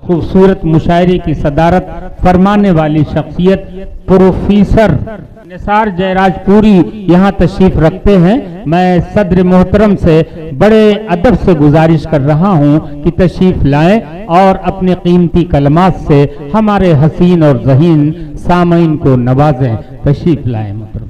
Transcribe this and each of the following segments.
खूबसूरत मुशायरे की सदारत फरमाने वाली शख्सियत प्रोफेसर निसार जयराजपुरी यहाँ तशरीफ रखते हैं। मैं सदर मोहतरम से बड़े अदब से गुजारिश कर रहा हूँ कि तशरीफ लाएं और अपने कीमती कलमात से हमारे हसीन और ज़हीन सामईन को नवाजें। तशरीफ लाएं मोहतरम।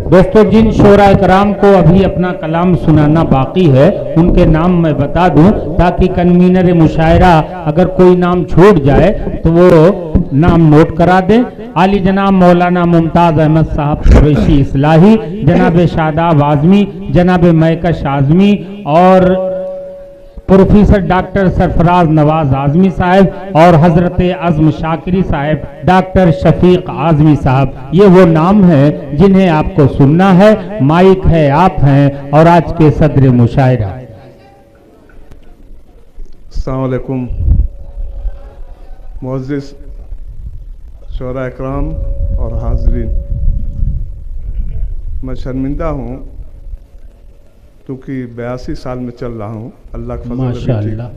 दोस्तों, जिन शोरा कराम को अभी अपना कलाम सुनाना बाकी है उनके नाम मैं बता दूं ताकि कन्वीनर मुशायरा अगर कोई नाम छूट जाए तो वो नाम नोट करा दें। आली जनाब मौलाना मुमताज़ अहमद साहब कुरैशी इस्लाही, जनाब शादाब आज़मी, जनाब मैकश आज़मी और प्रोफेसर डॉक्टर सरफराज नवाज आज़मी साहब और हजरत अज़्म शाकिरी साहब, डॉक्टर शफीक आज़मी साहब, ये वो नाम हैं जिन्हें आपको सुनना है। माइक है, आप हैं और आज के सदर मुशायरा। अस्सलाम वालेकुम मुअज़्ज़िज़ शोरा इकराम और हाज़रीन, मैं शर्मिंदा हूँ क्योंकि 82 साल में चल रहा हूँ। अल्लाह का माशाअल्लाह।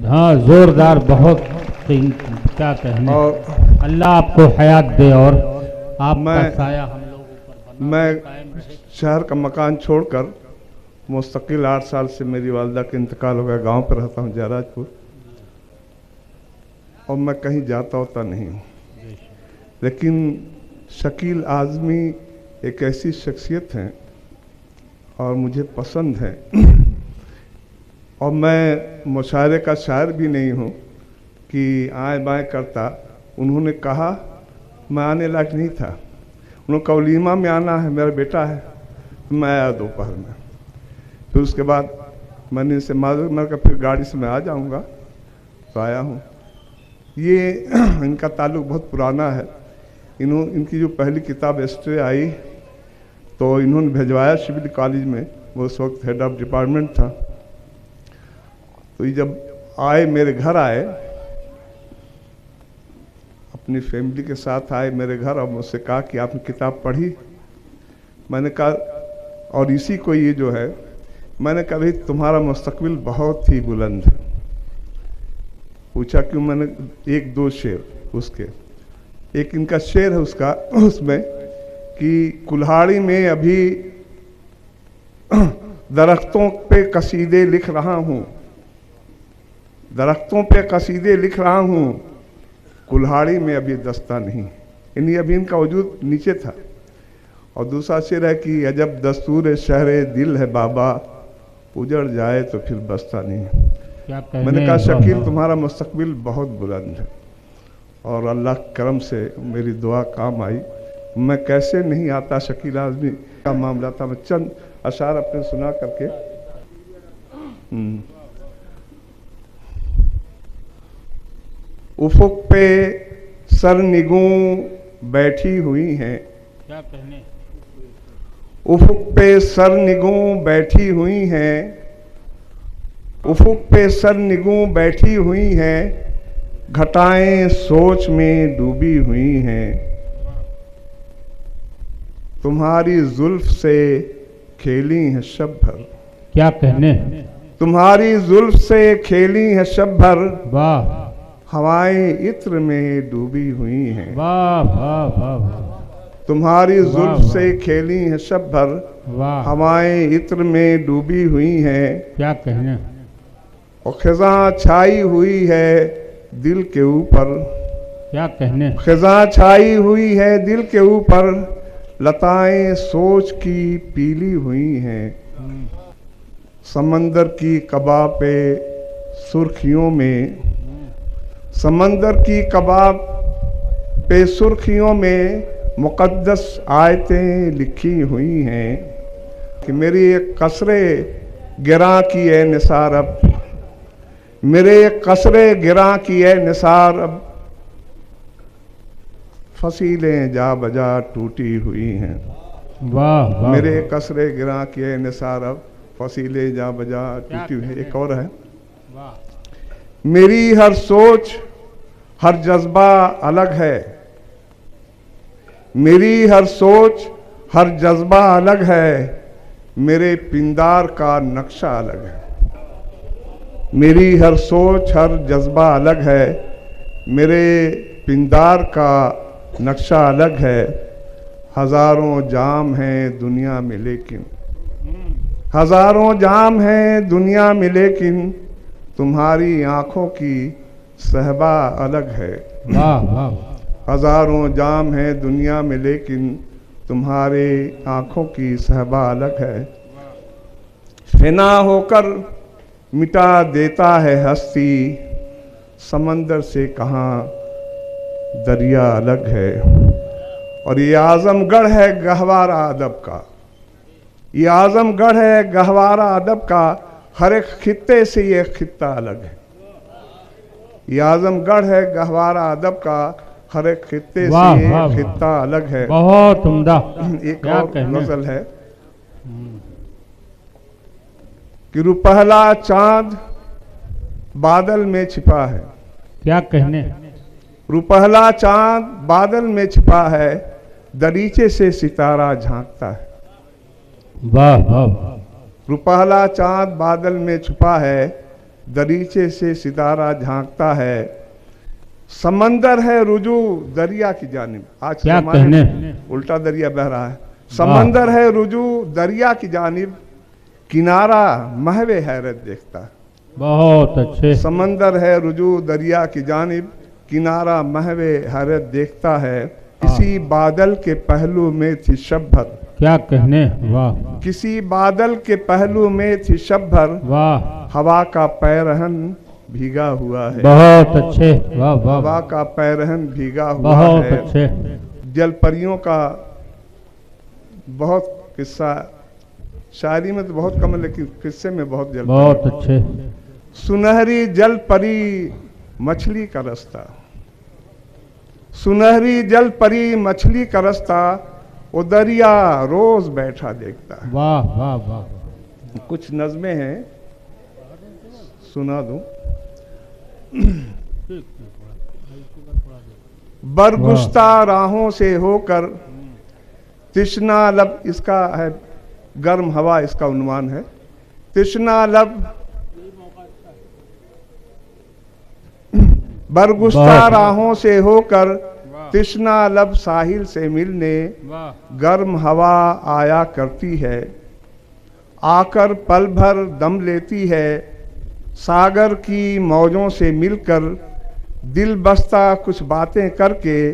हाँ, जोरदार बहुत, क्या कहने। और अल्लाह आपको हयात दे और आपका साया हम लोग। मैं शहर का मकान छोड़कर मुस्तकिल 8 साल से मेरी वालिदा का इंतकाल हो गया। गांव पर रहता हूँ जयराजपुर, और मैं कहीं जाता होता नहीं हूँ। लेकिन शकील आज़मी एक ऐसी शख्सियत हैं और मुझे पसंद है, और मैं मुशायरे का शायर भी नहीं हूँ कि आए बाएँ करता। उन्होंने कहा, मैं आने लायक नहीं था। उन्होंने कहा वलीमा में आना है, मेरा बेटा है। मैं आया दोपहर में। फिर उसके बाद मैंने इनसे माजूर मैं कहा फिर गाड़ी से मैं आ जाऊँगा, तो आया हूँ। ये इनका ताल्लुक़ बहुत पुराना है। इनकी जो पहली किताब एस्ट्रे आई तो इन्होंने भिजवाया शिवली कॉलेज में, वो उस वक्त हेड ऑफ डिपार्टमेंट था। तो ये जब आए, मेरे घर आए, अपनी फैमिली के साथ आए मेरे घर और मुझसे कहा कि आपने किताब पढ़ी? मैंने कहा, और इसी को ये जो है, मैंने कहा भाई तुम्हारा मुस्तकबिल बहुत ही बुलंद है। पूछा क्यों? मैंने 1-2 शेर उसके, एक इनका शेर है उसका, उसमें कि कुल्हाड़ी में अभी दरख्तों पे कसीदे लिख रहा हूँ, दरख्तों पे कसीदे लिख रहा हूँ, कुल्हाड़ी में अभी दस्ता नहीं। यानी अभी इनका वजूद नीचे था। और दूसरा शेर है कि अजब दस्तूर शहरे दिल है बाबा, उजड़ जाए तो फिर बसता नहीं। मैंने कहा शकील तुम्हारा मुस्तकबिल बहुत बुलंद है, और अल्लाह के करम से मेरी दुआ काम आई। मैं कैसे नहीं आता, शकील आज़मी का मामला था। मैं चंद अशार अपने सुना करके उफुक पे सरनिगूं बैठी हुई हैं, क्या कहने। उफुक पे सरनिगूं बैठी हुई हैं, उफुक पे सरनिगूं बैठी हुई हैं, घटाएं सोच में डूबी हुई हैं। तुम्हारी जुल्फ से खेली है शब भर, क्या कहने। तुम्हारी जुल्फ से खेली है शब भर, वाह। हवाएं इत्र में डूबी हुई हैं। वाह वाह वाह वाह। तुम्हारी जुल्फ से खेली है शब भर, वाह। हवाएं इत्र में डूबी हुई हैं। क्या कहने। और खिज़ां छाई हुई है दिल के ऊपर, क्या कहने। खिज़ां छाई हुई है दिल के ऊपर, लताएं सोच की पीली हुई हैं। समंदर की कबा पे सुर्खियों में, समंदर की कबाब पे सुर्खियों में मुक़द्दस आयतें लिखी हुई हैं कि मेरी एक कसरे गिरा की है निसार अब, मेरे एक कसरे गिरा की है निसार अब, फसीलें जा बजा टूटी हुई हैं। वाह वाह। मेरे कसरे गिरा की है निसार अब, फसीलें जा बजा टूटी हुई है। एक और है, मेरी हर सोच हर जज्बा अलग है, मेरी हर सोच हर जज्बा अलग है, मेरे पिंदार का नक्शा अलग है। मेरी हर सोच हर जज्बा अलग है, मेरे पिंदार का नक्शा अलग है। हजारों जाम हैं दुनिया में लेकिन, हजारों जाम हैं दुनिया में लेकिन, तुम्हारी आंखों की सहबा अलग है। वाह वाह। हजारों जाम हैं दुनिया में लेकिन, तुम्हारे आंखों की सहबा अलग है। फिना होकर मिटा देता है हस्ती, समंदर से कहाँ दरिया अलग है। और ये आजमगढ़ है गहवारा अदब का, ये आजमगढ़ है गहवारा अदब का, हर एक खित्ते से ये खित्ता अलग है। ये आजमगढ़ है गहवारा अदब का, हर एक खित्ते से ये खित्ता अलग है। बहुत उम्दा। एक और गजल है कि रुपहला चांद बादल में छिपा है। क्या कहने। रुपहला चांद बादल में छिपा है, दरीचे से सितारा झांकता है। वाह वाह। रुपहला चांद बादल में छुपा है, दरीचे से सितारा झांकता है। समंदर है रुजू दरिया की जानिब। आज क्या कहने। उल्टा दरिया बह रहा है। समंदर है रुजू दरिया की जानिब, किनारा महवे हैरत देखता है। बहुत अच्छे। समंदर है रुजू दरिया की जानिब, किनारा महवे हैरत देखता है। किसी बादल के पहलू में थी शब भर। क्या कहने। वाह। किसी बादल के पहलू में थी शब भर, वाह। हवा का पैरहन भीगा हुआ है। बहुत अच्छे। वाह वाह। हवा का पैरहन भीगा हुआ बहुत है। अच्छे। जल परियों का बहुत किस्सा, शायरी में तो बहुत कम है लेकिन किस्से में बहुत जल। बहुत अच्छे। सुनहरी जल परी मछली का रास्ता, सुनहरी जल परी मछली का रास्ता, वो दरिया रोज बैठा देखता है। वाह वाह वाह। कुछ नज़में हैं, सुना दूं। बरगुश्ता राहों से होकर तृष्णा लब, इसका है गर्म हवा, इसका उन्वान है। तृष्णा लब बरगुश्ता राहों से होकर तृष्णा लब साहिल से मिलने, गर्म हवा आया करती है। आकर पल भर दम लेती है, सागर की मौजों से मिलकर, दिल बस्ता कुछ बातें करके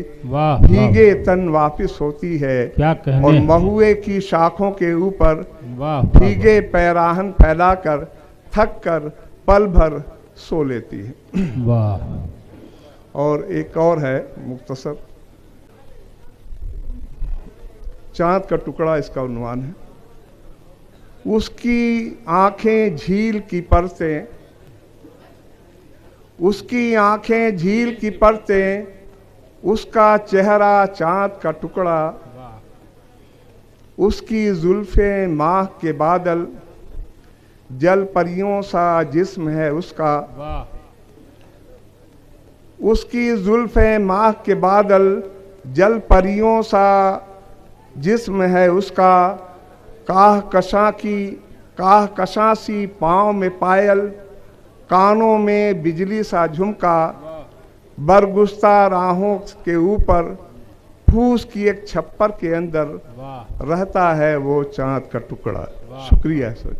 भीगे तन वापिस होती है। क्या कहने। और महुए की शाखों के ऊपर भीगे पैराहन फैलाकर थक कर पल भर सो लेती है। वाह। और एक और है मुख्तसर, चांद का टुकड़ा, इसका उन्वान है। उसकी आंखें झील की परतें, उसकी आंखें झील की परतें, उसका चेहरा चांद का टुकड़ा, उसकी जुल्फे माह के बादल, जल परियों सा जिस्म है उसका। उसकी जुल्फे माह के बादल, जल परियों सा जिस्म है उसका। काह कशां सी पाँव में पायल, कानों में बिजली सा झुमका। बरगुश्ता राहों के ऊपर फूस की एक छप्पर के अंदर रहता है वो चांद का टुकड़ा। शुक्रिया सर।